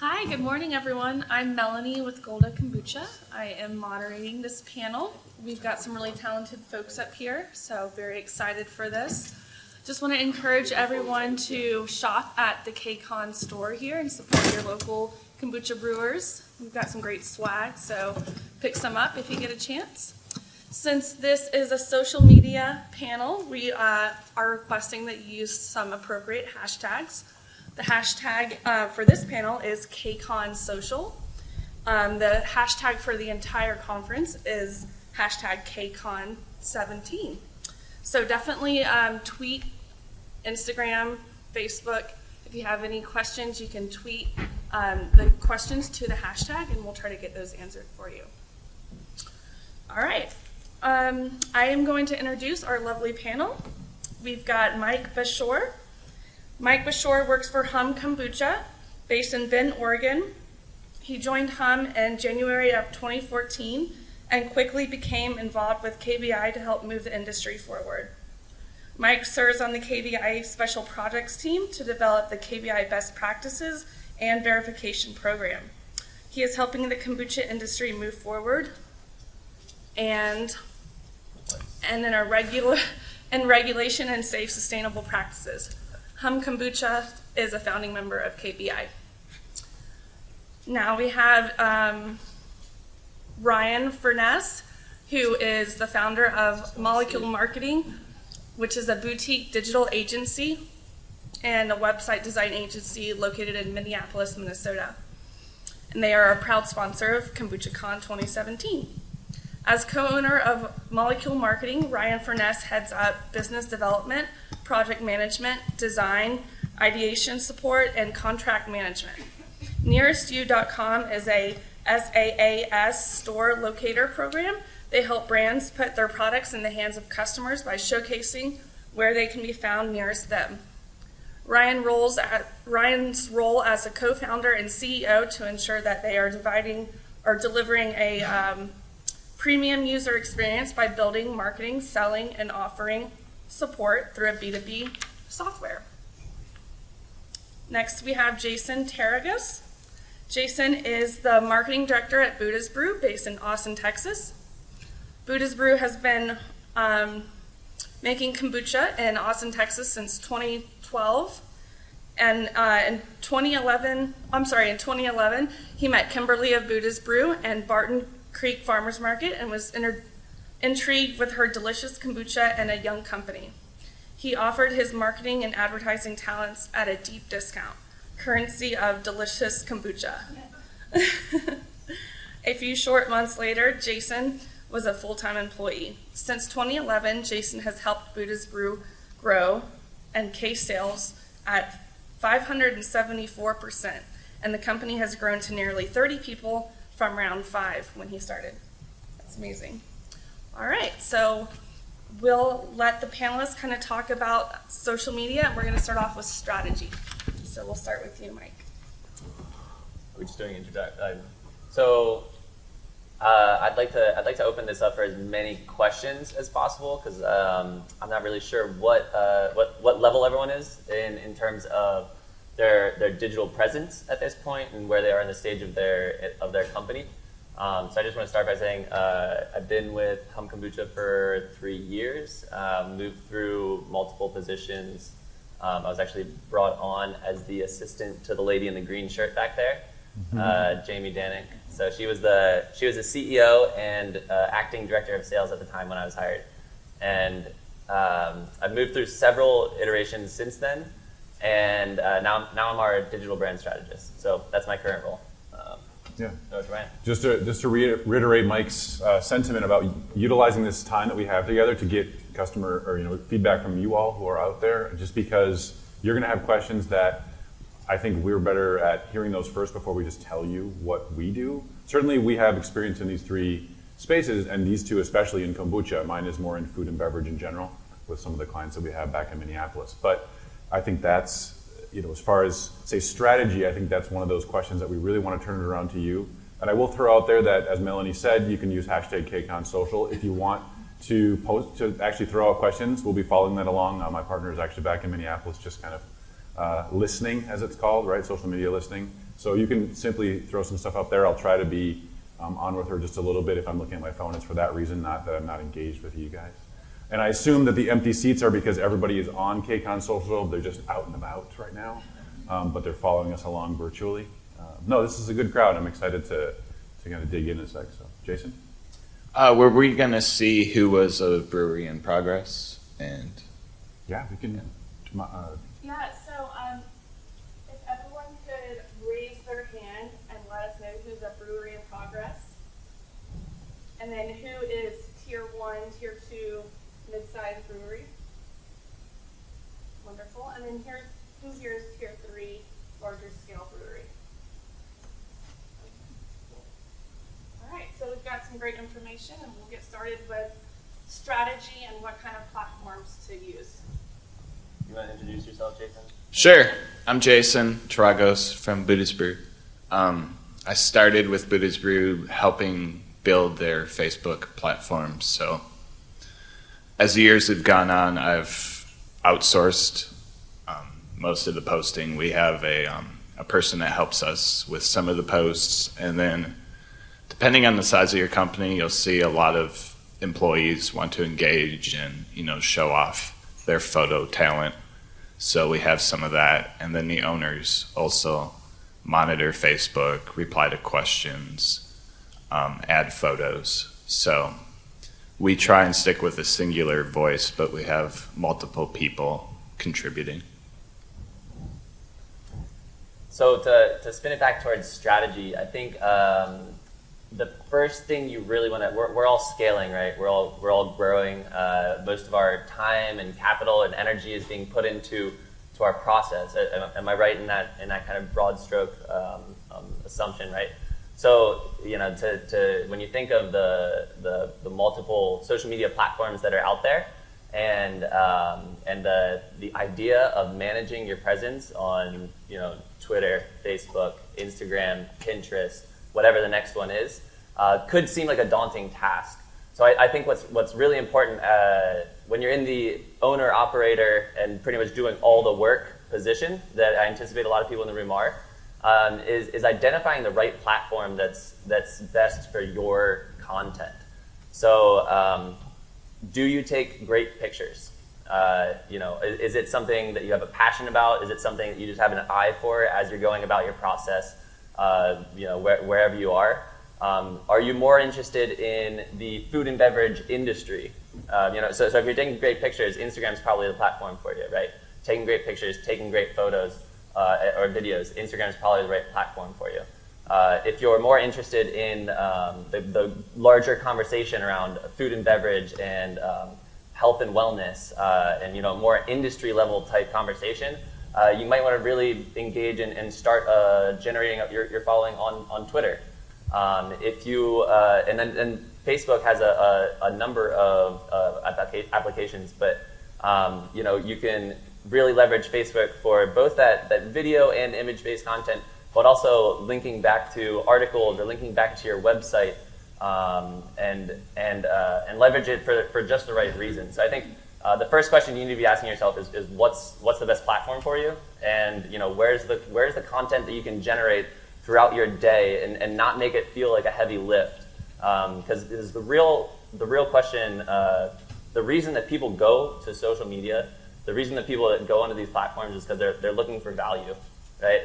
Hi, good morning everyone. I'm Melanie with Kombucha. I am moderating this panel. We've got some really talented folks up here, so very excited for this. Just want to encourage everyone to shop at the Kom09 store here and support your local kombucha brewers. We've got some great swag, so pick some up if you get a chance. Since this is a social media panel, we are requesting that you use some appropriate hashtags. The hashtag for this panel is KConSocial. The hashtag for the entire conference is hashtag KCon17. So definitely tweet, Instagram, Facebook. If you have any questions, you can tweet the questions to the hashtag and we'll try to get those answered for you. All right, I am going to introduce our lovely panel. We've got Mike Bashore. Mike Bashore works for Hum Kombucha, based in Bend, Oregon. He joined Hum in January of 2014 and quickly became involved with KBI to help move the industry forward. Mike serves on the KBI Special Projects team to develop the KBI best practices and verification program. He is helping the kombucha industry move forward and in regulation and safe, sustainable practices. Hum Kombucha is a founding member of KBI. Now we have Ryan Furness, who is the founder of Molecule Marketing, which is a boutique digital agency and a website design agency located in Minneapolis, Minnesota. And they are a proud sponsor of KombuchaCon 2017. As co-owner of Molecule Marketing, Ryan Furness heads up business development, project management, design, ideation support, and contract management. NearestYou.com is a SaaS store locator program. They help brands put their products in the hands of customers by showcasing where they can be found nearest them. Ryan's role as a co-founder and CEO to ensure that they are delivering a premium user experience by building, marketing, selling, and offering support through a B2B software. Next, we have Jason Tarragas. Jason is the marketing director at Buddha's Brew, based in Austin, Texas. Buddha's Brew has been making kombucha in Austin, Texas since 2012. And in 2011, he met Kimberly of Buddha's Brew and Barton Creek Farmers Market and was intrigued with her delicious kombucha and a young company. He offered his marketing and advertising talents at a deep discount, currency of delicious kombucha. A few short months later, Jason was a full-time employee. Since 2011, Jason has helped Buddha's Brew grow and case sales at 574%, and the company has grown to nearly 30 people from round 5 when he started. That's amazing. All right, so we'll let the panelists kind of talk about social media, and we're going to start off with strategy. So we'll start with you, Mike. We're just doing introduction. I'd like to open this up for as many questions as possible because I'm not really sure what level everyone is in terms of their digital presence at this point and where they are in the stage of their company. So I just want to start by saying I've been with Hum Kombucha for 3 years, moved through multiple positions. I was actually brought on as the assistant to the lady in the green shirt back there, Jamie Danick. So she was the CEO and acting director of sales at the time when I was hired. And I've moved through several iterations since then. And now I'm our digital brand strategist. So that's my current role. Yeah. Just to reiterate Mike's sentiment about utilizing this time that we have together to get customer or feedback from you all who are out there, just because you're going to have questions that I think we're better at hearing those first before we just tell you what we do. Certainly we have experience in these 3 spaces, and these 2 especially in kombucha. Mine is more in food and beverage in general with some of the clients that we have back in Minneapolis. But I think that's, as far as, say, strategy, I think that's one of those questions that we really want to turn it around to you. And I will throw out there that, as Melanie said, you can use hashtag KConSocial if you want to actually throw out questions. We'll be following that along. My partner is actually back in Minneapolis just kind of listening, as it's called, right? Social media listening. So you can simply throw some stuff up there. I'll try to be on with her just a little bit. If I'm looking at my phone, it's for that reason, not that I'm not engaged with you guys. And I assume that the empty seats are because everybody is on KCON Social. They're just out and about right now, but they're following us along virtually. No, this is a good crowd. I'm excited to kind of dig in a sec. So, Jason? Were we going to see who was a brewery in progress? And yeah, we can. Yeah, so if everyone could raise their hand and let us know who's a brewery in progress, and then who is tier 1, tier 2, mid-sized brewery. Wonderful. And then who here is tier 3, larger scale brewery. All right, so we've got some great information, and we'll get started with strategy and what kind of platforms to use. You want to introduce yourself, Jason? Sure. I'm Jason Tragos from Buddha's Brew. I started with Buddha's Brew helping build their Facebook platform. So as the years have gone on, I've outsourced most of the posting. We have a person that helps us with some of the posts, and then depending on the size of your company, you'll see a lot of employees want to engage and show off their photo talent. So we have some of that, and then the owners also monitor Facebook, reply to questions, add photos. So we try and stick with a singular voice, but we have multiple people contributing. So to spin it back towards strategy, I think the first thing you really want to, we're all scaling, right? We're all growing. Most of our time and capital and energy is being put into our process. Am I right in that kind of broad stroke assumption, right? So when you think of the multiple social media platforms that are out there, and the idea of managing your presence on Twitter, Facebook, Instagram, Pinterest, whatever the next one is, could seem like a daunting task. So I think what's really important when you're in the owner, operator, and pretty much doing all the work position that I anticipate a lot of people in the room are, is identifying the right platform that's best for your content. So do you take great pictures? Is it something that you have a passion about? Is it something that you just have an eye for as you're going about your process, wherever you are? Are you more interested in the food and beverage industry? So if you're taking great pictures, Instagram's probably the platform for you, right? Taking great pictures, taking great photos or videos, Instagram's probably the right platform for you. If you're more interested in the larger conversation around food and beverage and health and wellness, and more industry level type conversation, you might want to really engage and start generating up your following on Twitter. If you and then Facebook has a number of applications, but you can really leverage Facebook for both that video and image-based content, but also linking back to articles or linking back to your website, and leverage it for just the right reasons. So I think the first question you need to be asking yourself is what's the best platform for you, and where's the content that you can generate throughout your day and not make it feel like a heavy lift, because this is the real question. The reason that people go to social media, the reason that people that go onto these platforms is because they're looking for value, right?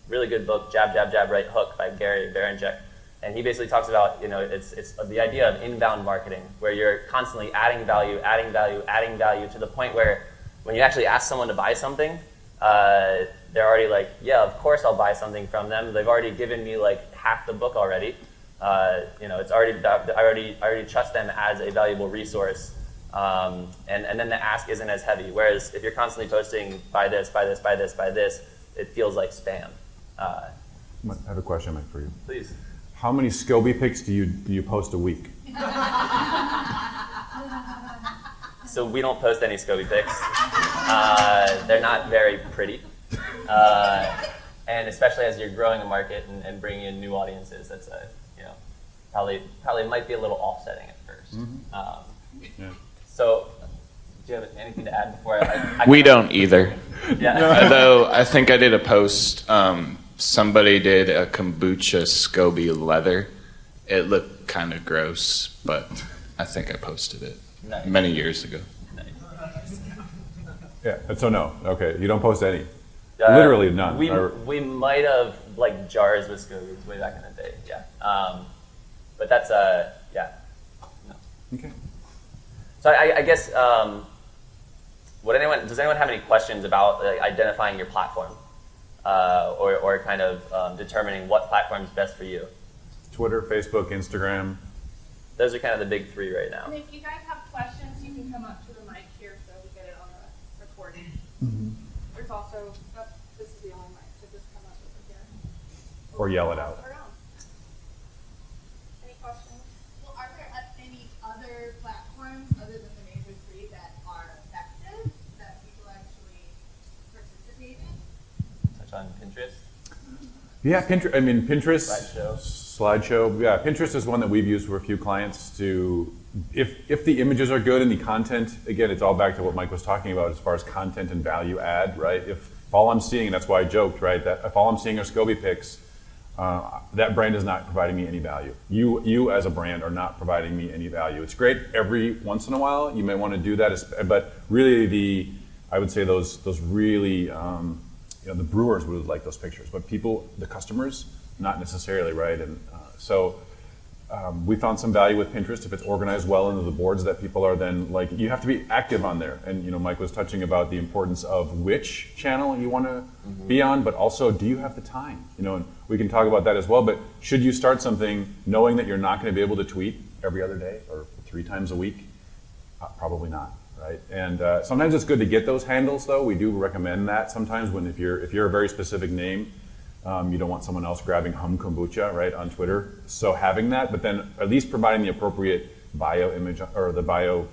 Really good book, Jab, Jab, Jab, Right Hook by Gary Vaynerchuk. And he basically talks about, it's the idea of inbound marketing, where you're constantly adding value to the point where when you actually ask someone to buy something, they're already like, yeah, of course I'll buy something from them. They've already given me like half the book already. It's already, I already trust them as a valuable resource. And then the ask isn't as heavy. Whereas if you're constantly posting, buy this, buy this, buy this, buy this, it feels like spam. I have a question, Mike, for you. Please. How many SCOBY pics do you post a week? So we don't post any SCOBY pics. They're not very pretty. And especially as you're growing a market and bringing in new audiences, that's probably might be a little offsetting at first. Mm-hmm. Yeah. So Do you have anything to add before I We don't either. Yeah. Although I think I did a post. Somebody did a kombucha SCOBY leather. It looked kind of gross, but I think I posted it Nice. many years ago. Yeah. So no. Okay. You don't post any. Literally none. We might have like jars with scobies way back in the day. Yeah. But that's yeah. No. Okay. So I guess does anyone have any questions about identifying your platform, or kind of determining what platform is best for you? Twitter, Facebook, Instagram. Those are kind of the big three right now. And if you guys have questions, you can come up to the mic here so we get it on the recording. There's also, this is the only mic, so just come up over here. Or yell it out. Any questions? Well, are there any other platforms other than the major three that are effective that people actually participate in? Touch on Pinterest. Yeah, Pinterest. I mean, Pinterest. Slideshow. Yeah, Pinterest is one that we've used for a few clients to, if the images are good and the content, again, it's all back to what Mike was talking about as far as content and value add, right? If all I'm seeing, and that's why I joked, right, that if all I'm seeing are SCOBY pics, that brand is not providing me any value. You as a brand are not providing me any value. It's great every once in a while. You may want to do that, but really I would say those really, the brewers would like those pictures, but the customers, not necessarily, right? And so we found some value with Pinterest if it's organized well into the boards that people are then like, you have to be active on there. And Mike was touching about the importance of which channel you want to be on, but also do you have the time? And we can talk about that as well, but should you start something knowing that you're not going to be able to tweet every other day or 3 times a week? Probably not. Right, and sometimes it's good to get those handles, though. We do recommend that sometimes if you're a very specific name, you don't want someone else grabbing Kombucha, right, on Twitter. So having that, but then at least providing the appropriate bio image or the bio,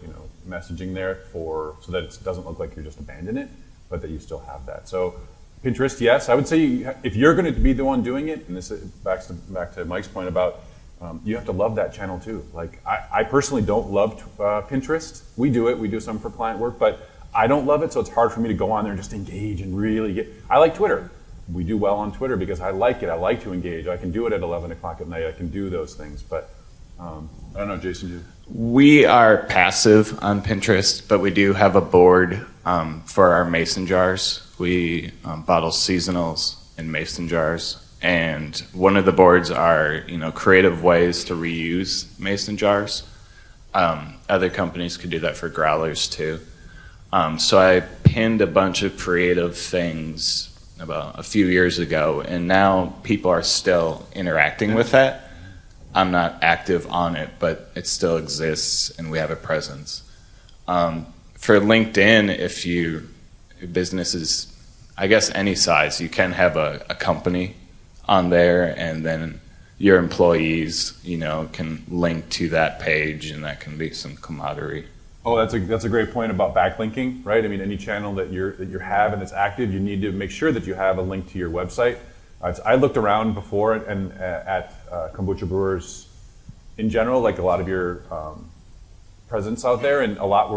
messaging there so that it doesn't look like you're just abandoning it, but that you still have that. So Pinterest, yes, I would say if you're going to be the one doing it, and this is back to Mike's point about. You have to love that channel too. Like I personally don't love Pinterest. We do some for client work, but I don't love it, so it's hard for me to go on there and just engage and really get. I like Twitter. We do well on Twitter because I like it. I like to engage. I can do it at 11 o'clock at night. I can do those things, but I don't know, Jason. We are passive on Pinterest, but we do have a board for our mason jars. We bottle seasonals in mason jars. And one of the boards are, creative ways to reuse mason jars. Other companies could do that for growlers too. So I pinned a bunch of creative things about a few years ago, and now people are still interacting with that. I'm not active on it, but it still exists, and we have a presence. For LinkedIn, if your business is, I guess, any size, you can have a company on there, and then your employees, can link to that page, and that can be some camaraderie. Oh, that's a great point about backlinking, right? I mean, any channel that you have and it's active, you need to make sure that you have a link to your website. I looked around before and at kombucha brewers in general, like a lot of your presence out there, and a lot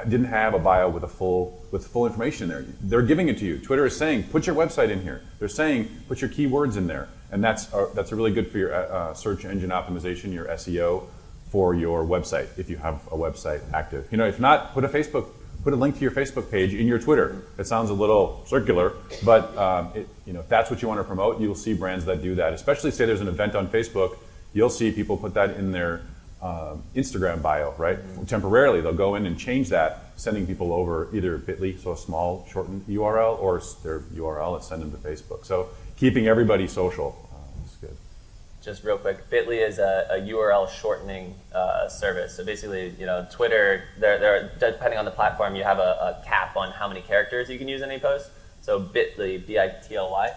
didn't have a bio with full information there. They're giving it to you. Twitter is saying, put your website in here. They're saying, put your keywords in there. And that's a really good for your search engine optimization, your SEO for your website, if you have a website active. If not, put a link to your Facebook page in your Twitter. It sounds a little circular, but if that's what you want to promote, you'll see brands that do that. Especially say there's an event on Facebook, you'll see people put that in their Instagram bio, right? Temporarily, they'll go in and change that, sending people over either bit.ly, so a small shortened URL, or their URL and send them to Facebook. So keeping everybody social is good. Just real quick, bit.ly is a URL shortening service. So basically, Twitter, they're depending on the platform, you have a cap on how many characters you can use in a post. So bit.ly, B-I-T-L-Y.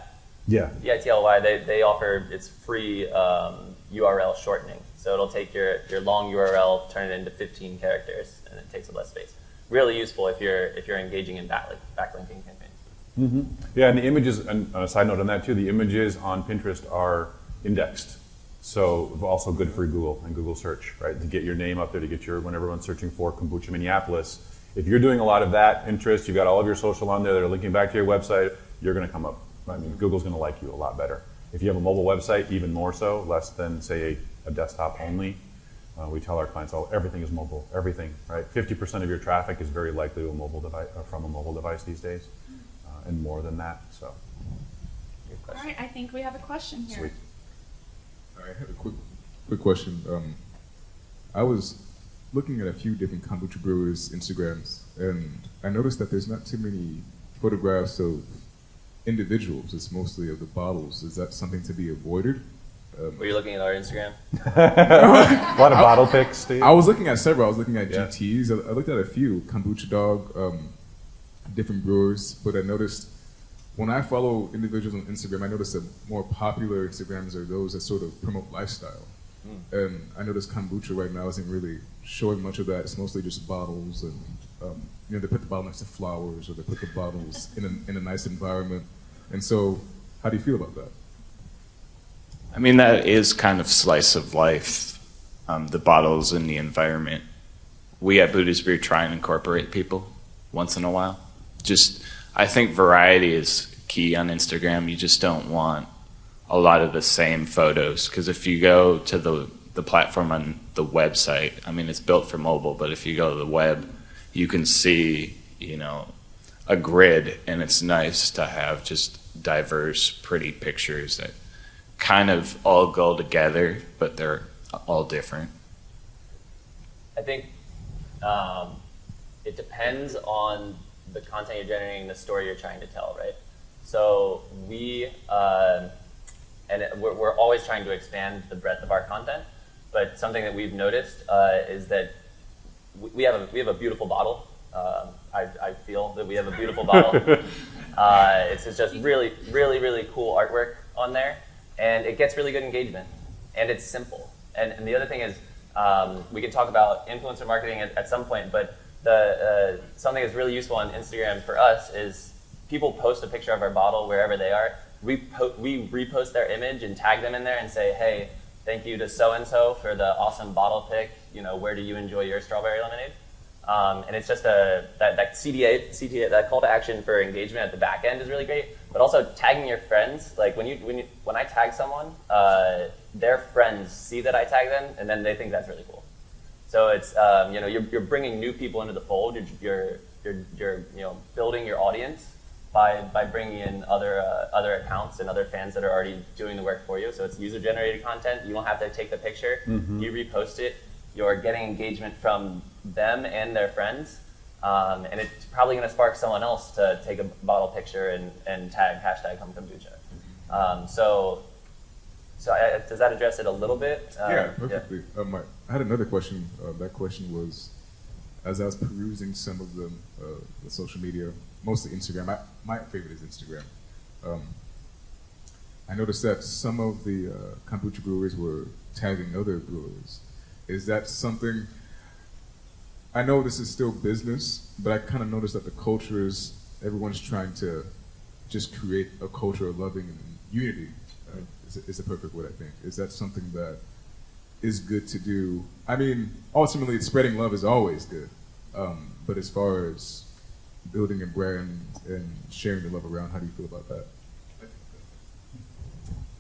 Yeah. B-I-T-L-Y, they offer, it's free URL shortening. So it'll take your long URL, turn it into 15 characters, and it takes up less space. Really useful if you're engaging in backlinking campaigns. Mm-hmm. Yeah, and the images, and on a side note on that too, the images on Pinterest are indexed. So also good for Google and Google search, right? To get your name up there, when everyone's searching for Kombucha Minneapolis, if you're doing a lot of that interest, you've got all of your social on there that are linking back to your website, you're going to come up. I mean, Google's going to like you a lot better. If you have a mobile website, even more so, less than, say, a desktop only. We tell our clients, everything is mobile, everything, right? 50% of your traffic is very likely to a mobile device, from a mobile device these days, and more than that, so. All right, I think we have a question here. Sweet. I have a quick question. I was looking at a few different kombucha brewers' Instagrams, and I noticed that there's not too many photographs of individuals. It's mostly of the bottles. Is that something to be avoided? Were you looking at our Instagram? A lot of bottle pics, Steve. I was looking at several. I was looking at Yeah. GTs. I looked at a few, Kombucha Dog, different brewers, but I noticed when I follow individuals on Instagram, I noticed that more popular Instagrams are those that sort of promote lifestyle. And I noticed kombucha right now isn't really showing much of that. It's mostly just bottles, and they put the bottle next to flowers, or they put the bottles in a nice environment. And so, how do you feel about that? I mean, that is kind of slice of life, the bottles and the environment. We at Buddha's Brew try and incorporate people once in a while. I think variety is key on Instagram. You just don't want a lot of the same photos, because if you go to the platform on the website, I mean, it's built for mobile, but if you go to the web, you can see, a grid, and it's nice to have just diverse, pretty pictures that kind of all go together, but they're all different. I think it depends on the content you're generating, the story you're trying to tell, right? So we're always trying to expand the breadth of our content, but something that we've noticed is that we have a beautiful bottle. I feel that we have a beautiful bottle. It's just really, really, really cool artwork on there, and it gets really good engagement, and it's simple. And the other thing is, we can talk about influencer marketing at some point, but something that's really useful on Instagram for us is people post a picture of our bottle wherever they are. We repost their image and tag them in there and say, hey, thank you to so-and-so for the awesome bottle pick. Where do you enjoy your strawberry lemonade? And it's just that CTA, that call to action for engagement at the back end is really great. But also tagging your friends. Like when I tag someone, their friends see that I tag them, and then they think that's really cool. So it's you're bringing new people into the fold. You're building your audience by bringing in other accounts and other fans that are already doing the work for you. So it's user generated content. You don't have to take the picture. Mm-hmm. You repost it. You're getting engagement from them and their friends, and it's probably going to spark someone else to take a bottle picture and tag #Kombucha. Does that address it a little bit? Yeah, perfectly. Yeah. I had another question. That question was, as I was perusing some of the social media, mostly Instagram. My favorite is Instagram. I noticed that some of the kombucha brewers were tagging other brewers. Is that something? I know this is still business, but I kind of noticed that the culture is everyone's trying to just create a culture of loving and unity. Is the perfect word, I think. Is that something that is good to do? I mean, ultimately, spreading love is always good. But as far as building a brand and sharing the love around, how do you feel about that? Do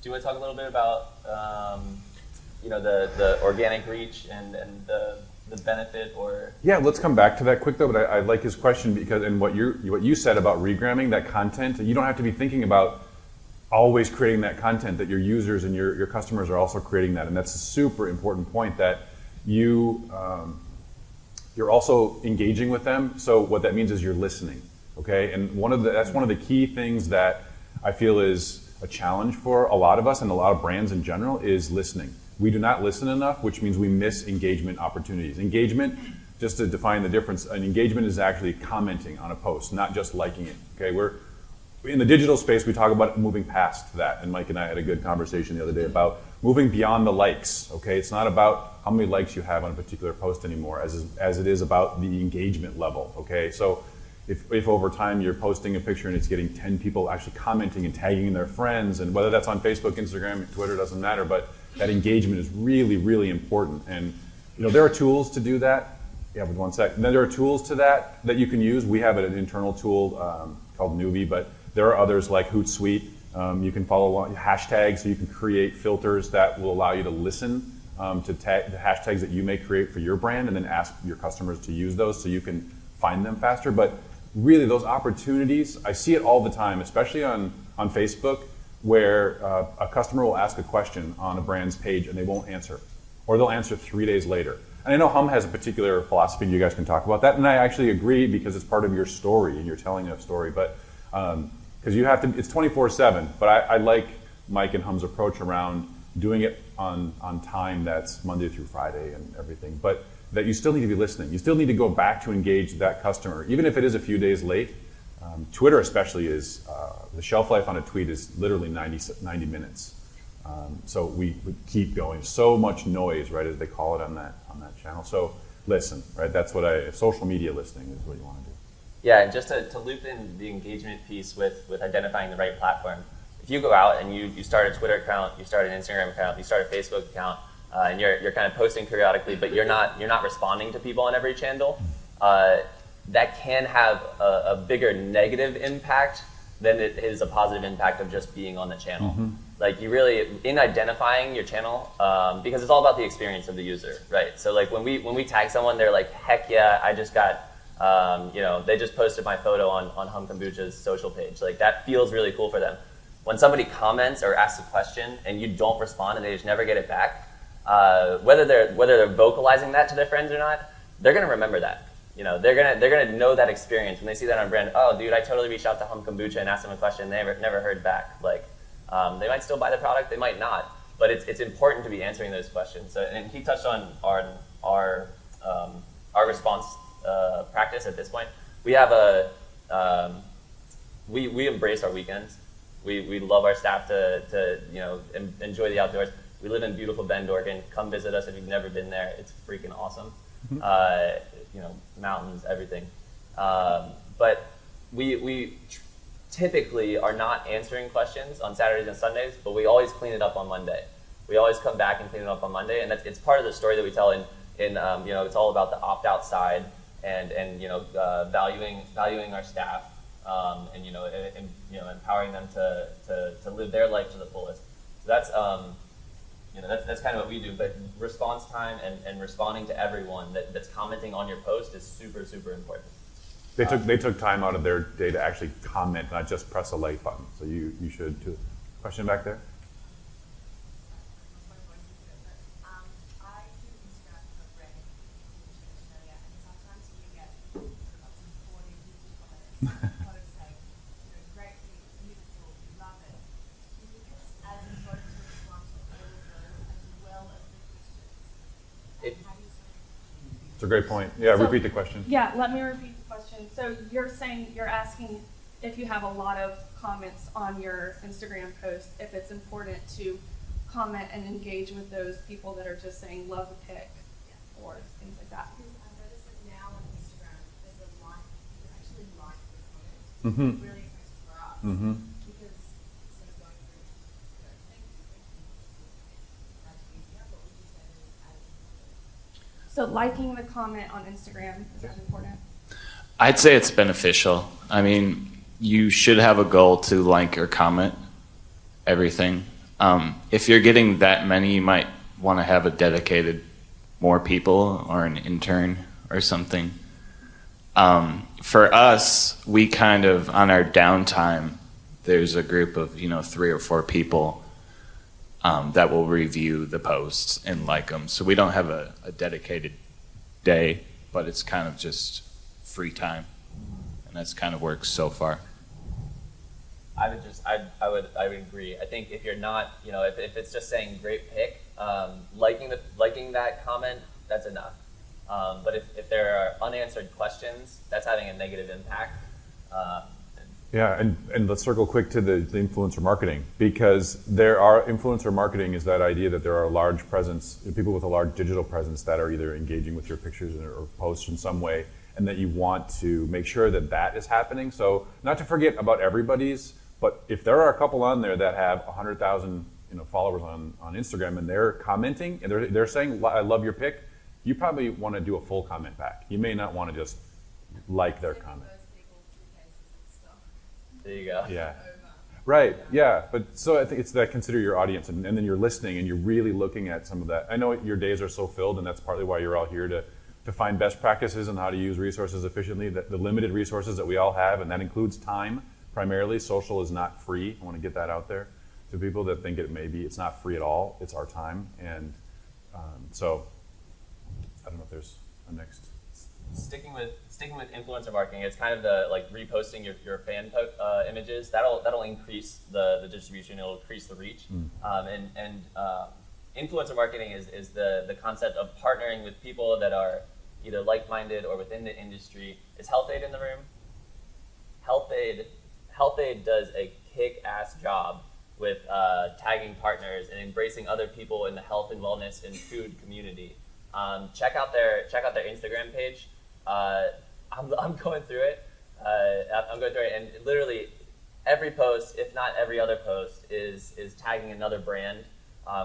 you want to talk a little bit about the organic reach and the benefit, or? Yeah, let's come back to that quick though. But I like his question and what you said about regramming that content. You don't have to be thinking about always creating that content, that your users and your customers are also creating that, and that's a super important point, that you're also engaging with them. So what that means is you're listening, okay? And that's one of the key things that I feel is a challenge for a lot of us and a lot of brands in general is listening. We do not listen enough, which means we miss engagement opportunities. Engagement, just to define the difference, an engagement is actually commenting on a post, not just liking it, okay? In the digital space, we talk about moving past that, and Mike and I had a good conversation the other day about moving beyond the likes, okay? It's not about how many likes you have on a particular post anymore, as it is about the engagement level, okay? So if over time you're posting a picture and it's getting 10 people actually commenting and tagging their friends, and whether that's on Facebook, Instagram, Twitter, doesn't matter, but that engagement is really, really important. And there are tools to do that. Yeah, with 1 sec. And then there are tools to that you can use. We have an internal tool called Nuvi, but there are others like Hootsuite. You can follow along hashtags, so you can create filters that will allow you to listen to the hashtags that you may create for your brand, and then ask your customers to use those so you can find them faster. But really, those opportunities, I see it all the time, especially on Facebook, where a customer will ask a question on a brand's page and they won't answer, or they'll answer 3 days later. And I know Hum has a particular philosophy, and you guys can talk about that. And I actually agree, because it's part of your story and you're telling a story. But because you have to, it's 24/7. But I like Mike and Hum's approach around doing it on time that's Monday through Friday and everything. But that you still need to be listening. You still need to go back to engage that customer, even if it is a few days late. Twitter especially is, the shelf life on a tweet is literally 90 minutes. So we keep going. So much noise, right, as they call it on that channel. So listen, right? That's what social media listening is what you want to do. Yeah, and just to loop in the engagement piece with identifying the right platform. If you go out and you start a Twitter account, you start an Instagram account, you start a Facebook account, and you're kind of posting periodically, but you're not responding to people on every channel, that can have a bigger negative impact than it is a positive impact of just being on the channel. Mm-hmm. Like you really, in identifying your channel, because it's all about the experience of the user, right? So like when we tag someone, they're like, heck yeah, I just got, they just posted my photo on Hum Kombucha's social page. Like that feels really cool for them. When somebody comments or asks a question and you don't respond and they just never get it back, whether they're vocalizing that to their friends or not, they're gonna remember that. They're gonna know that experience when they see that on brand. Oh, dude, I totally reached out to Hum Kombucha and asked them a question. They never heard back. Like, they might still buy the product, they might not. But it's important to be answering those questions. So, and he touched on our response practice at this point. We have we embrace our weekends. We love our staff to enjoy the outdoors. We live in beautiful Bend, Oregon. Come visit us if you've never been there. It's freaking awesome. Mountains, everything. But we typically are not answering questions on Saturdays and Sundays, but we always clean it up on Monday. We always come back and clean it up on Monday, and it's part of the story that we tell in it's all about the opt-out side and valuing our staff, and empowering them to live their life to the fullest. So that's that's kind of what we do. But response time and responding to everyone that's commenting on your post is super, super important. They took time out of their day to actually comment, not just press a like button. So you should too. Question back there? It's a great point. Yeah, repeat the question. Yeah, let me repeat the question. So you're asking if you have a lot of comments on your Instagram post, if it's important to comment and engage with those people that are just saying love the pic or things like that. Because I've noticed that now on Instagram, there's a lot, you can actually like the comments. Mm-hmm. It's really impressive for us. Mm-hmm. Because instead of going through, thank you, it's much easier, but we just say that it's as important. So liking the comment on Instagram, is that important? I'd say it's beneficial. I mean, you should have a goal to like or comment everything. If you're getting that many, you might want to have a dedicated more people or an intern or something. For us, we kind of, on our downtime, there's a group of 3 or 4 people that will review the posts and like them. So we don't have a dedicated day, but it's kind of just free time, and that's kind of works so far. I would agree. I think if you're not, if it's just saying great pick, liking that comment, that's enough. But if there are unanswered questions, that's having a negative impact. Yeah, and let's circle quick to the influencer marketing, because influencer marketing is that idea that there are large presence, people with a large digital presence that are either engaging with your pictures or posts in some way, and that you want to make sure that is happening. So not to forget about everybody's, but if there are a couple on there that have 100,000 followers on Instagram and they're commenting and they're saying I love your pic, you probably want to do a full comment back. You may not want to just like their comment. There you go. Yeah. Right, yeah, but so I think it's that consider your audience, and then you're listening and you're really looking at some of that. I know your days are so filled, and that's partly why you're all here to find best practices on how to use resources efficiently, the limited resources that we all have, and that includes time primarily. Social is not free. I want to get that out there to people that think it's not free at all. It's our time, and so I don't know if there's a next. Sticking with influencer marketing, it's kind of the like reposting your fan images. That'll increase the distribution. It'll increase the reach. Influencer marketing is the concept of partnering with people that are either like-minded or within the industry. Is Health Aid in the room? Health Aid does a kick-ass job with tagging partners and embracing other people in the health and wellness and food community. Check out their Instagram page. I'm going through it. And literally every post, if not every other post, is tagging another brand,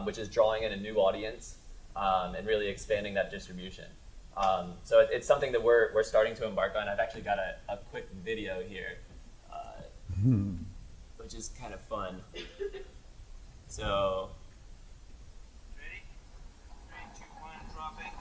which is drawing in a new audience and really expanding that distribution. So it's something that we're starting to embark on. I've actually got a quick video here, which is kind of fun. So. Ready? 3, 2, 1, dropping.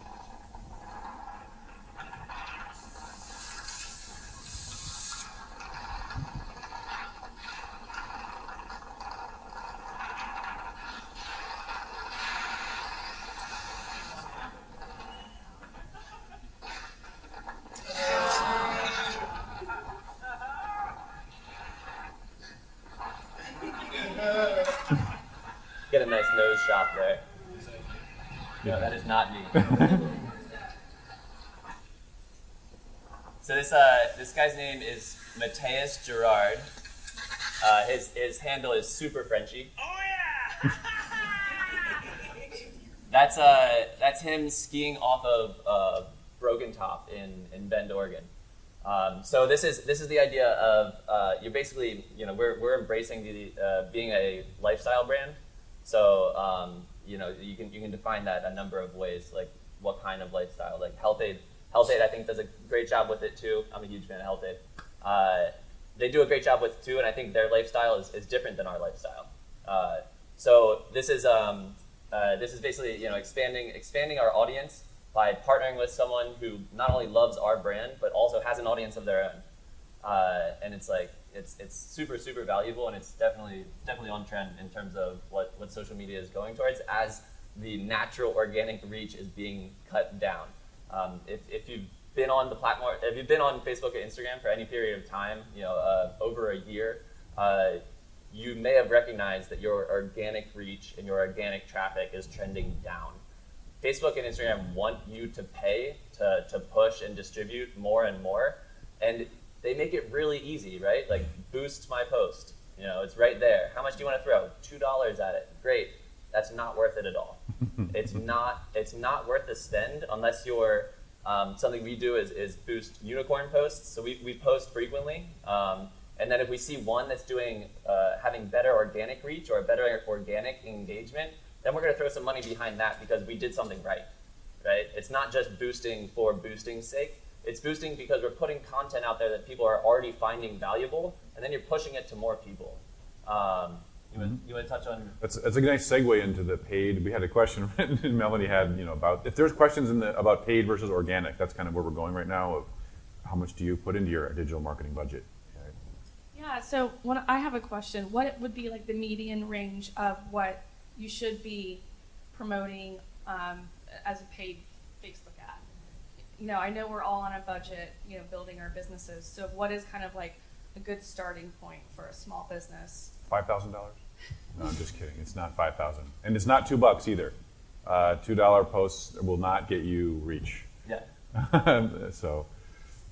Get a nice nose shot there. No, that is not me. So this guy's name is Mateus Gerard. His handle is Super Frenchy. Oh yeah! That's him skiing off of Broken Top in Bend, Oregon. So this is the idea of you're basically we're embracing the being a lifestyle brand. So you can define that a number of ways, like what kind of lifestyle. Like Health Aid I think does a great job with it too. I'm a huge fan of Health Aid. They do a great job with it too, and I think their lifestyle is different than our lifestyle. So this is basically expanding our audience by partnering with someone who not only loves our brand but also has an audience of their own. And it's super, super valuable, and it's definitely on trend in terms of what social media is going towards as the natural organic reach is being cut down. If you've been on the platform, if you've been on Facebook or Instagram for any period of time, over a year, you may have recognized that your organic reach and your organic traffic is trending down. Facebook and Instagram want you to pay to push and distribute more and more, and they make it really easy, right? Like, boost my post. It's right there. How much do you want to throw? $2 at it. Great. That's not worth it at all. It's not worth the spend unless you're something we do is boost unicorn posts. So we post frequently, and then if we see one that's doing having better organic reach or better organic engagement, then we're going to throw some money behind that because we did something right. It's not just boosting for boosting's sake. It's boosting because we're putting content out there that people are already finding valuable, and then you're pushing it to more people. You want to touch on? That's a nice segue into the paid. We had a question written, Melanie had, about if there's questions about paid versus organic. That's kind of where we're going right now. Of how much do you put into your digital marketing budget? Yeah. So I have a question. What would be like the median range of what you should be promoting as a paid Facebook ad? I know we're all on a budget, building our businesses. So what is kind of like a good starting point for a small business? $5,000? No, I'm just kidding. It's not $5,000, and it's not $2 either. $2 posts will not get you reach. Yeah. So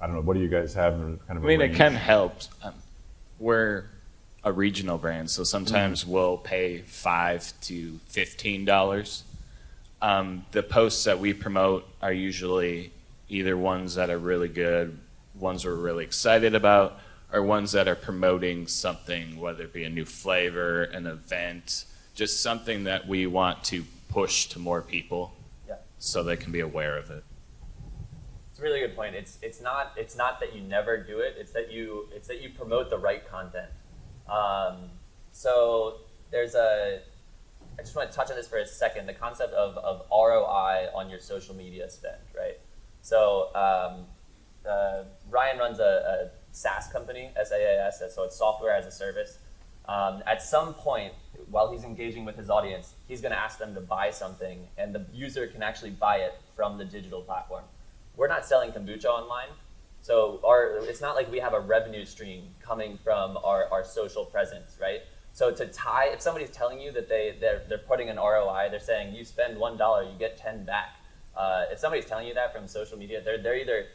I don't know. What do you guys have? Kind of. It can help. We're a regional brand, so sometimes we'll pay $5 to $15. The posts that we promote are usually either ones that are really good, ones we're really excited about, or ones that are promoting something, whether it be a new flavor, an event, just something that we want to push to more people. Yeah. so they can be aware of it. It's a really good point. It's not that you never do it. It's that you promote the right content. So I just want to touch on this for a second. The concept of ROI on your social media spend, right? So Ryan runs a SaaS company, SaaS, so it's software as a service. At some point, while he's engaging with his audience, he's going to ask them to buy something, and the user can actually buy it from the digital platform. We're not selling kombucha online, so it's not like we have a revenue stream coming from our social presence, right? So if somebody's telling you that they're putting an ROI, they're saying you spend $1, you get 10 back. If somebody's telling you that from social media, they're either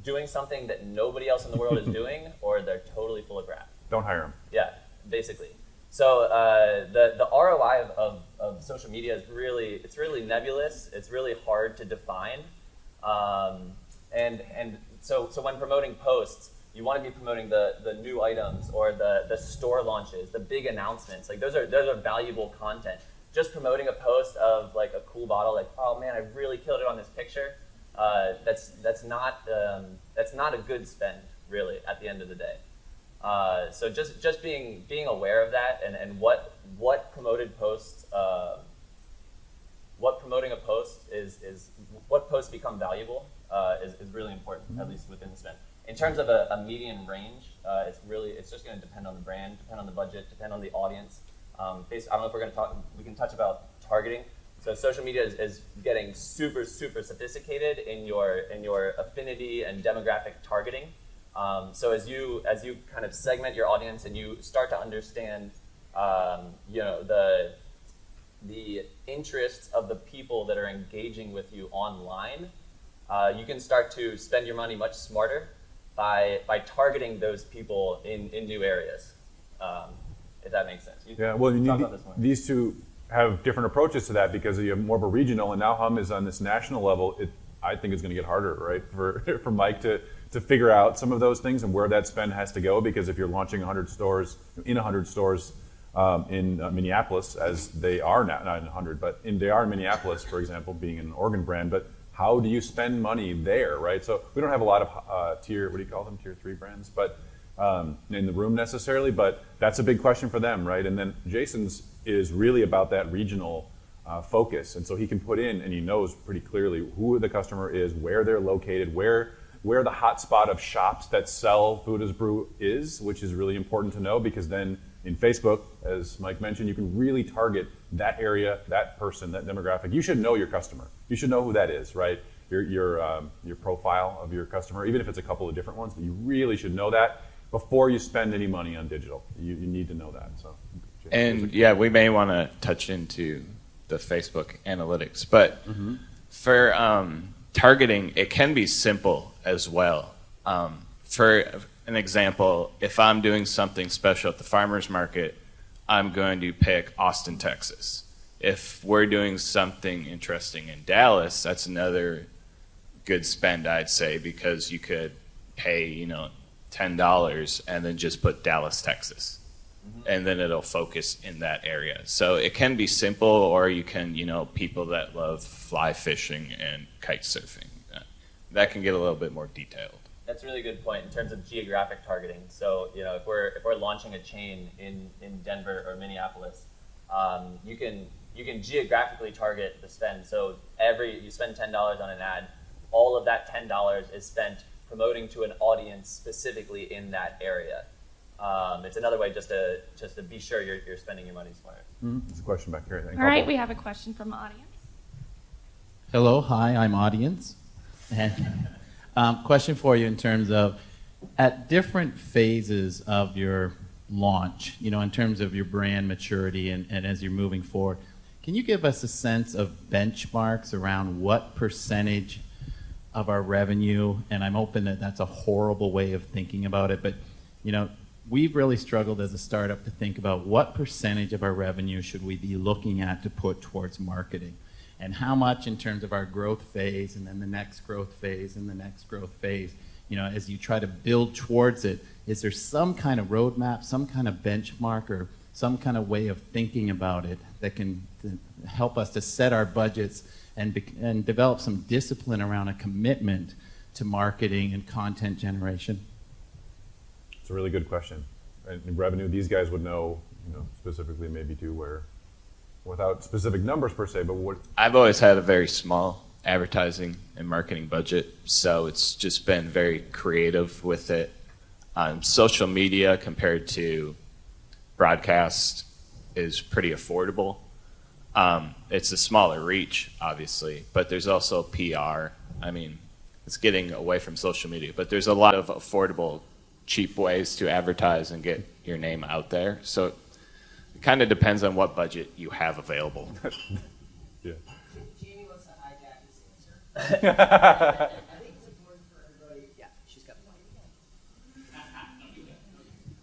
doing something that nobody else in the world is doing, or they're totally full of crap. Don't hire them. Yeah, basically. So the ROI of social media is really nebulous. It's really hard to define. And so when promoting posts, you want to be promoting the new items or the store launches, the big announcements. Like those are valuable content. Just promoting a post of like a cool bottle, like, oh man, I really killed it on this picture. That's not a good spend, really, at the end of the day. So just being aware of that and what promoted posts, what promoting a post is what posts become valuable is really important, at least within the spend. In terms of a median range, it's just going to depend on the brand, depend on the budget, depend on the audience. I don't know if we can touch about targeting. So social media is getting super sophisticated in your affinity and demographic targeting. So as you kind of segment your audience and you start to understand, the interests of the people that are engaging with you online, you can start to spend your money much smarter by targeting those people in new areas, if that makes sense. Well, you need these two have different approaches to that because you have more of a regional, and now Hum is on this national level. I think it's going to get harder, right, for Mike to figure out some of those things and where that spend has to go, because if you're launching 100 stores in Minneapolis, as they are now, not in 100, but they are in Minneapolis, for example, being an Oregon brand, but how do you spend money there, right? So we don't have a lot of tier 3 brands, but in the room necessarily, but that's a big question for them, right? And then Jason's is really about that regional focus, and so he can put in, and he knows pretty clearly who the customer is, where they're located, where the hot spot of shops that sell Buddha's Brew is, which is really important to know, because then in Facebook, as Mike mentioned, you can really target that area, that person, that demographic. You should know your customer. You should know who that is, right? Your profile of your customer, even if it's a couple of different ones, but you really should know that before you spend any money on digital. You need to know that. So, and yeah, we may want to touch into the Facebook analytics, but for targeting, it can be simple as well. For an example, if I'm doing something special at the farmer's market, I'm going to pick Austin, Texas. If we're doing something interesting in Dallas, that's another good spend, I'd say, because you could pay, $10 and then just put Dallas, Texas. And then it'll focus in that area. So it can be simple, or you can, people that love fly fishing and kite surfing. That can get a little bit more detailed. That's a really good point in terms of geographic targeting. So, if we're launching a chain in Denver or Minneapolis, you can geographically target the spend. So you spend $10 on an ad, all of that $10 is spent promoting to an audience specifically in that area. It's another way just to be sure you're spending your money smarter. There's a question back here, I think. All right, we have a question from the audience. Hello, hi, I'm audience. And question for you in terms of, at different phases of your launch, in terms of your brand maturity and as you're moving forward, can you give us a sense of benchmarks around what percentage of our revenue, and I'm open that that's a horrible way of thinking about it, but we've really struggled as a startup to think about what percentage of our revenue should we be looking at to put towards marketing, and how much in terms of our growth phase, and then the next growth phase, and the next growth phase. As you try to build towards it, is there some kind of roadmap, some kind of benchmark, or some kind of way of thinking about it that can help us to set our budgets and develop some discipline around a commitment to marketing and content generation? It's a really good question. And revenue, these guys would know, specifically maybe too, where, without specific numbers per se, but what... I've always had a very small advertising and marketing budget, so it's just been very creative with it. Social media compared to broadcast is pretty affordable. It's a smaller reach, obviously, but there's also PR. I mean, it's getting away from social media, but there's a lot of affordable, cheap ways to advertise and get your name out there. So it kind of depends on what budget you have available. Yeah. Jamie wants to hijack this answer. I think it's important for everybody. Yeah, she's got one.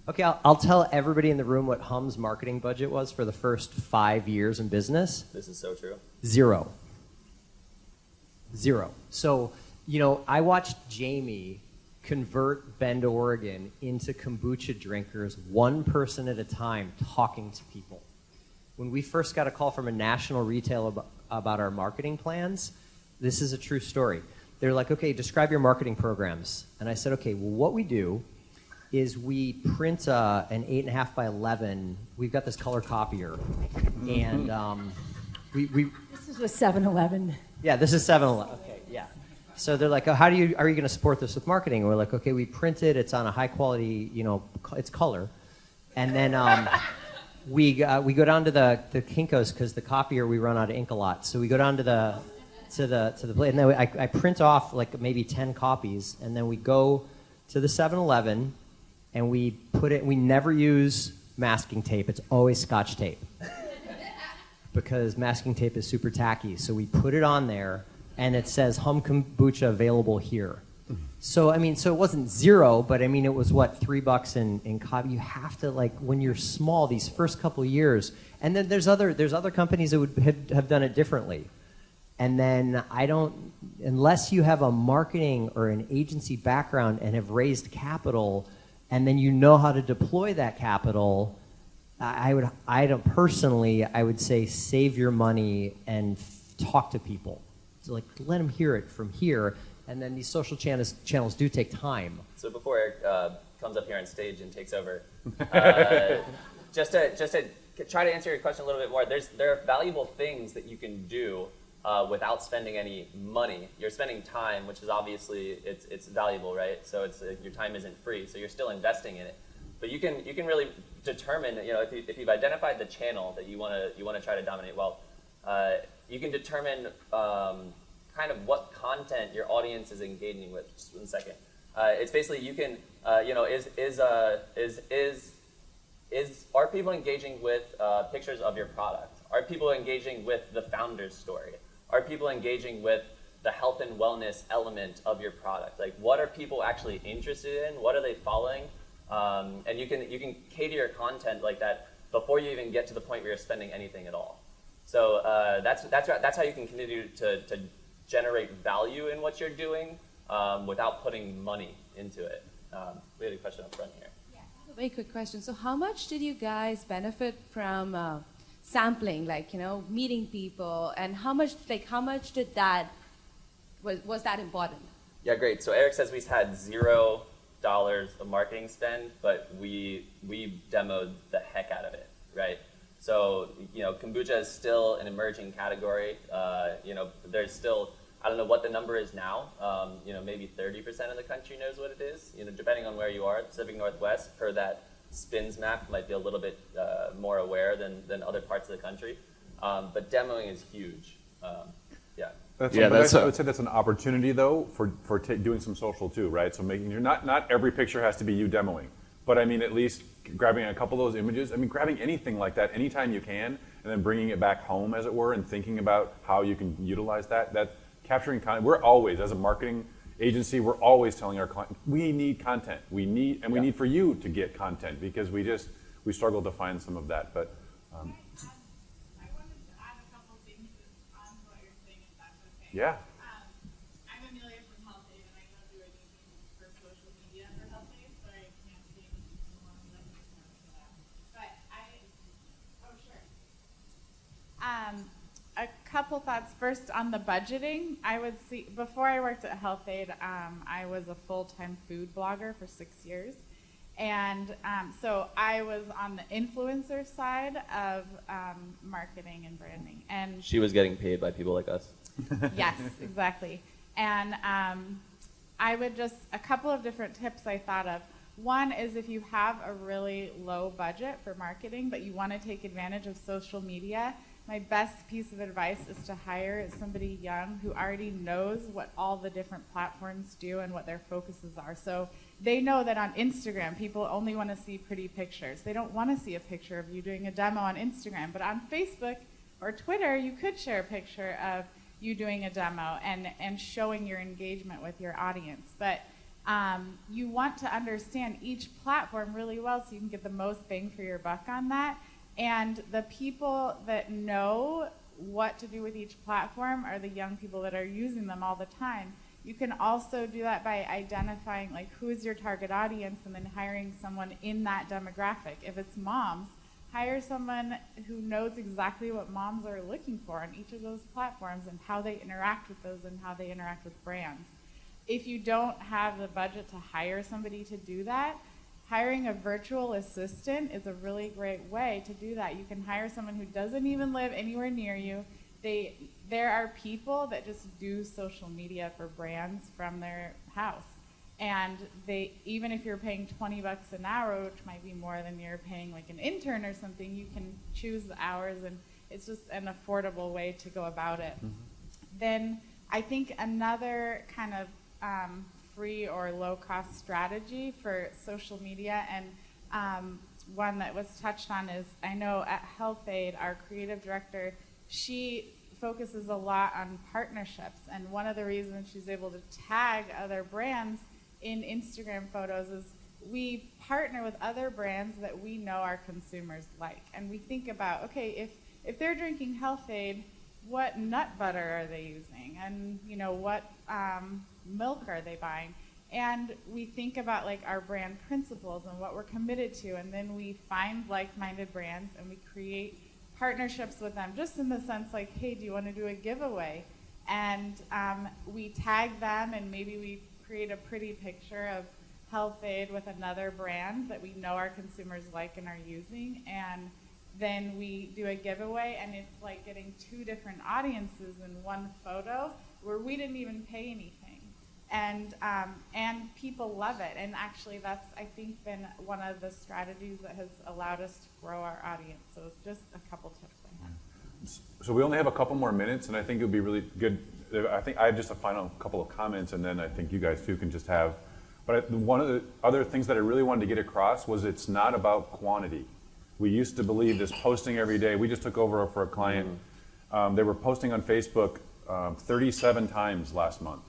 Okay, I'll tell everybody in the room what Hum's marketing budget was for the first 5 years in business. This is so true. Zero. So, I watched Jamie convert Bend, Oregon into kombucha drinkers, one person at a time, talking to people. When we first got a call from a national retailer about our marketing plans, this is a true story. They're like, okay, describe your marketing programs. And I said, okay, well, what we do is we print an 8.5 by 11. We've got this color copier. And we This is with 7-Eleven. yeah, this is 7-Eleven. Okay, yeah. So they're like, oh, are you going to support this with marketing? And we're like, okay, we print it. It's on a high quality, it's color. And then we go down to the Kinko's because the copier, we run out of ink a lot. So we go down to the plate, and then I print off like maybe 10 copies, and then we go to the 7-Eleven, and we put it. We never use masking tape. It's always Scotch tape because masking tape is super tacky. So we put it on there, and it says Hum Kombucha available here. So so it wasn't zero, but it was what, $3 in copy. You have to, like, when you're small, these first couple years, and then there's other companies that would have done it differently. And then unless you have a marketing or an agency background and have raised capital, and then you know how to deploy that capital, I would say save your money and talk to people. So like let them hear it from here, and then these social channels do take time. So before Eric comes up here on stage and takes over, just to try to answer your question a little bit more, there are valuable things that you can do without spending any money. You're spending time, which is obviously it's valuable, right? So your time isn't free, so you're still investing in it. But you can really determine, if you've identified the channel that you want to try to dominate well, you can determine kind of what content your audience is engaging with. Just 1 second. It's basically you can are people engaging with pictures of your product? Are people engaging with the founder's story? Are people engaging with the health and wellness element of your product? Like, what are people actually interested in? What are they following? And you can cater your content like that before you even get to the point where you're spending anything at all. So that's how you can continue to generate value in what you're doing without putting money into it. We had a question up front here. Yeah, I have a very quick question. So how much did you guys benefit from sampling, like, meeting people, and how much did that, was that important? Yeah, great. So Eric says we had $0 of marketing spend, but we demoed the heck out of it, right? So, kombucha is still an emerging category. There's still, I don't know what the number is now. Maybe 30% of the country knows what it is. Depending on where you are, Pacific Northwest, per that SPINS map, might be a little bit more aware than other parts of the country. But demoing is huge. Yeah. I would say that's an opportunity though for doing some social too, right? So making not every picture has to be you demoing, but at least grabbing a couple of those images. Grabbing anything like that anytime you can, and then bringing it back home, as it were, and thinking about how you can utilize that. That capturing content. We're always, as a marketing agency, we're always telling our clients, we need content. We need for you to get content because we struggle to find some of that, but. I wanted to add a couple things on what you're saying, if that's okay. Yeah. I'm Amelia from Health Aid, and I don't do anything for social media for Health Aid, so I can't say anything along the lines of that. But A couple thoughts. First, on the budgeting, I would see, before I worked at Health Aid, I was a full-time food blogger for 6 years. And so I was on the influencer side of marketing and branding. And She was getting paid by people like us. yes, exactly. And I would just, a couple of different tips I thought of. One is if you have a really low budget for marketing, but you want to take advantage of social media, my best piece of advice is to hire somebody young who already knows what all the different platforms do and what their focuses are. So they know that on Instagram, people only want to see pretty pictures. They don't want to see a picture of you doing a demo on Instagram. But on Facebook or Twitter, you could share a picture of you doing a demo and showing your engagement with your audience. But you want to understand each platform really well so you can get the most bang for your buck on that. And the people that know what to do with each platform are the young people that are using them all the time. You can also do that by identifying like who is your target audience and then hiring someone in that demographic. If it's moms, hire someone who knows exactly what moms are looking for on each of those platforms and how they interact with those and how they interact with brands. If you don't have the budget to hire somebody to do that, hiring a virtual assistant is a really great way to do that. You can hire someone who doesn't even live anywhere near you. There are people that just do social media for brands from their house. And even if you're paying $20 an hour, which might be more than you're paying like an intern or something, you can choose the hours, and it's just an affordable way to go about it. Mm-hmm. Then I think another kind of free or low-cost strategy for social media, and one that was touched on is, I know at Health Aid, our creative director, she focuses a lot on partnerships, and one of the reasons she's able to tag other brands in Instagram photos is we partner with other brands that we know our consumers like, and we think about, okay, if they're drinking Health Aid, what nut butter are they using, and what milk are they buying? And we think about like our brand principles and what we're committed to, and then we find like-minded brands and we create partnerships with them, just in the sense like, hey, do you want to do a giveaway? And we tag them, and maybe we create a pretty picture of Health Aid with another brand that we know our consumers like and are using, and then we do a giveaway, and it's like getting two different audiences in one photo where we didn't even pay anything. And people love it. And actually that's, I think, been one of the strategies that has allowed us to grow our audience. So just a couple tips I have. So we only have a couple more minutes, and I think it would be really good. I think I have just a final couple of comments, and then I think you guys too can just have. But one of the other things that I really wanted to get across was it's not about quantity. We used to believe this posting every day. We just took over for a client. They were posting on Facebook 37 times last month.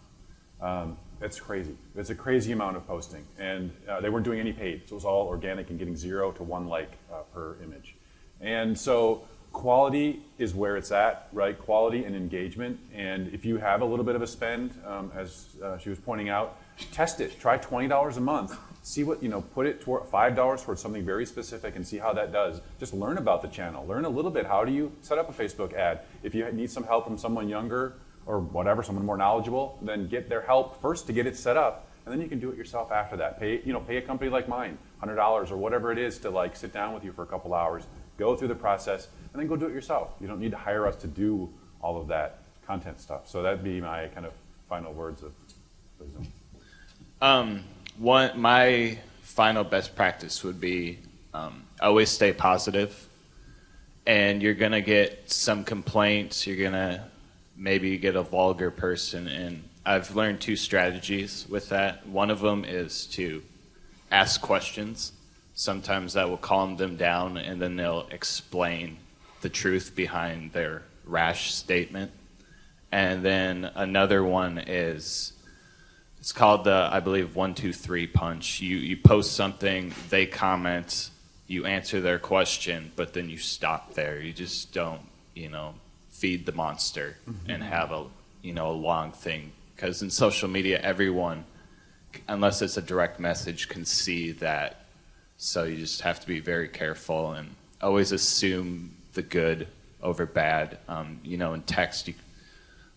It's crazy. It's a crazy amount of posting. And they weren't doing any paid. So it was all organic and getting 0 to 1 like per image. And so quality is where it's at, right? Quality and engagement. And if you have a little bit of a spend, as she was pointing out, test it. Try $20 a month. See what, put it toward $5 towards something very specific and see how that does. Just learn about the channel. Learn a little bit. How do you set up a Facebook ad? If you need some help from someone younger or whatever, someone more knowledgeable, then get their help first to get it set up, and then you can do it yourself after that. Pay a company like mine, $100 or whatever it is, to like sit down with you for a couple hours, go through the process, and then go do it yourself. You don't need to hire us to do all of that content stuff. So that'd be my kind of final words of wisdom. My final best practice would be always stay positive, and you're gonna get some complaints. You're gonna maybe get a vulgar person, and I've learned 2 strategies with that. One of them is to ask questions. Sometimes that will calm them down, and then they'll explain the truth behind their rash statement. And then another one is, it's called the, I believe, 1, 2, 3 punch. You post something, they comment, you answer their question, but then you stop there. You just don't, feed the monster and have a long thing. Because in social media, everyone, unless it's a direct message, can see that. So you just have to be very careful and always assume the good over bad. In text,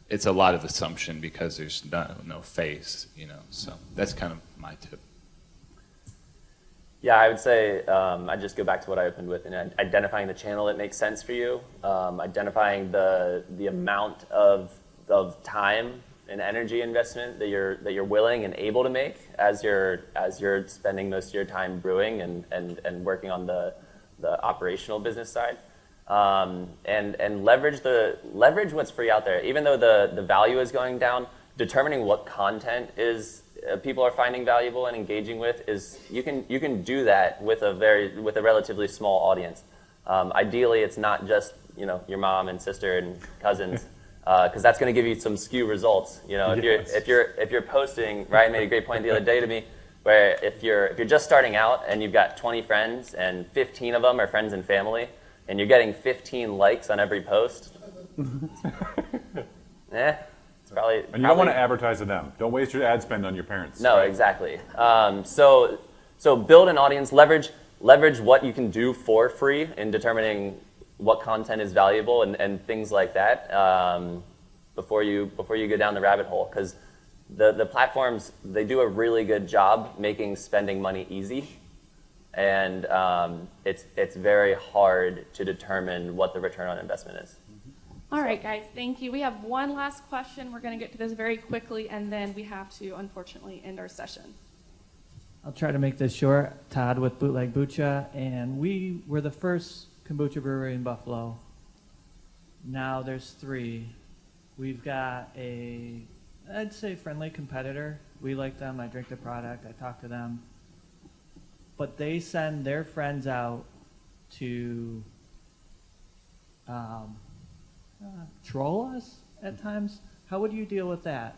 it's a lot of assumption because there's no face, So that's kind of my tip. Yeah, I would say I just go back to what I opened with, and identifying the channel that makes sense for you, identifying the amount of time and energy investment that you're willing and able to make as you're spending most of your time brewing and working on the operational business side, and leverage what's free out there. Even though the value is going down, determining what content is people are finding valuable and engaging with is you can do that with a relatively small audience. Ideally, it's not just your mom and sister and cousins, because that's going to give you some skew results. If you're posting, Ryan made a great point the other day to me, where if you're just starting out and you've got 20 friends and 15 of them are friends and family, and you're getting 15 likes on every post, probably, and you don't want to advertise to them. Don't waste your ad spend on your parents. No, right? Exactly. So build an audience, leverage what you can do for free in determining what content is valuable and things like that before you go down the rabbit hole. Because the platforms, they do a really good job making spending money easy, and it's very hard to determine what the return on investment is. All right, guys, thank you. We have one last question. We're going to get to this very quickly, and then we have to, unfortunately, end our session. I'll try to make this short. Todd with Bootleg Bucha, and we were the first kombucha brewery in Buffalo. Now there's 3. We've got I'd say friendly competitor. We like them. I drink the product. I talk to them. But they send their friends out to troll us at times. How would you deal with that?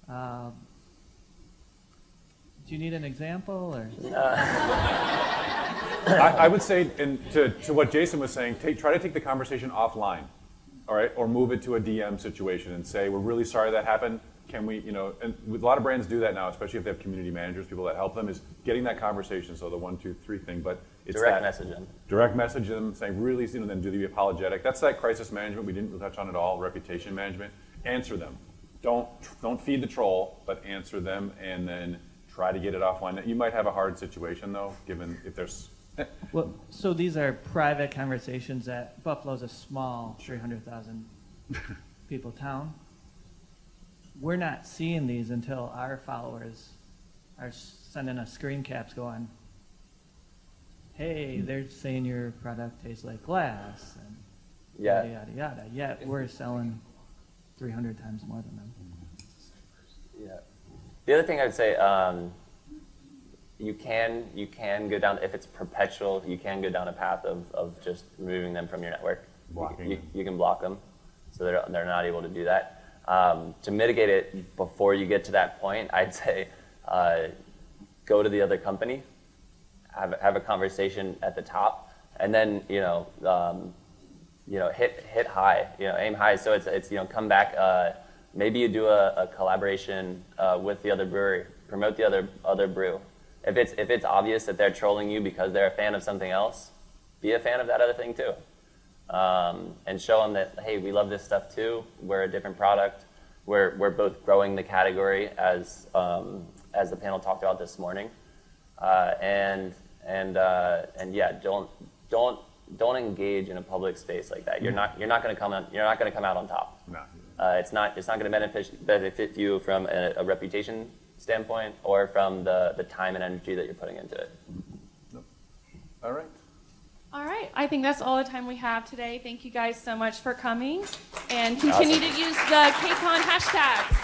Do you need an example, or? I would say, to what Jason was saying, try to take the conversation offline, all right, or move it to a DM situation and say, we're really sorry that happened. Can we, and a lot of brands do that now, especially if they have community managers, people that help them, is getting that conversation. So the 1, 2, 3 thing, but it's direct message them. Direct message them, saying really, then do the apologetic. That's that crisis management we didn't touch on at all. Reputation management. Answer them. Don't feed the troll, but answer them, and then try to get it offline. You might have a hard situation though, given if there's. Well, so these are private conversations. That Buffalo's a small 300,000 people town. We're not seeing these until our followers are sending us screen caps going, hey, they're saying your product tastes like glass, and yada, yada, yada. Yet we're selling 300 times more than them. Yeah. The other thing I would say, you can go down, if it's perpetual, you can go down a path of just removing them from your network. You can block them, so they're not able to do that. To mitigate it before you get to that point, I'd say go to the other company, have a conversation at the top, and then hit high, aim high. So it's come back. Maybe you do a collaboration with the other brewery, promote the other brew. If it's obvious that they're trolling you because they're a fan of something else, be a fan of that other thing too. And show them that, hey, we love this stuff too. We're a different product. We're both growing the category as the panel talked about this morning. And yeah, don't engage in a public space like that. You're not going to come out on top. No. It's not going to benefit you from a reputation standpoint or from the time and energy that you're putting into it. Nope. All right. All right, I think that's all the time we have today. Thank you guys so much for coming, and continue to use the KCON hashtags.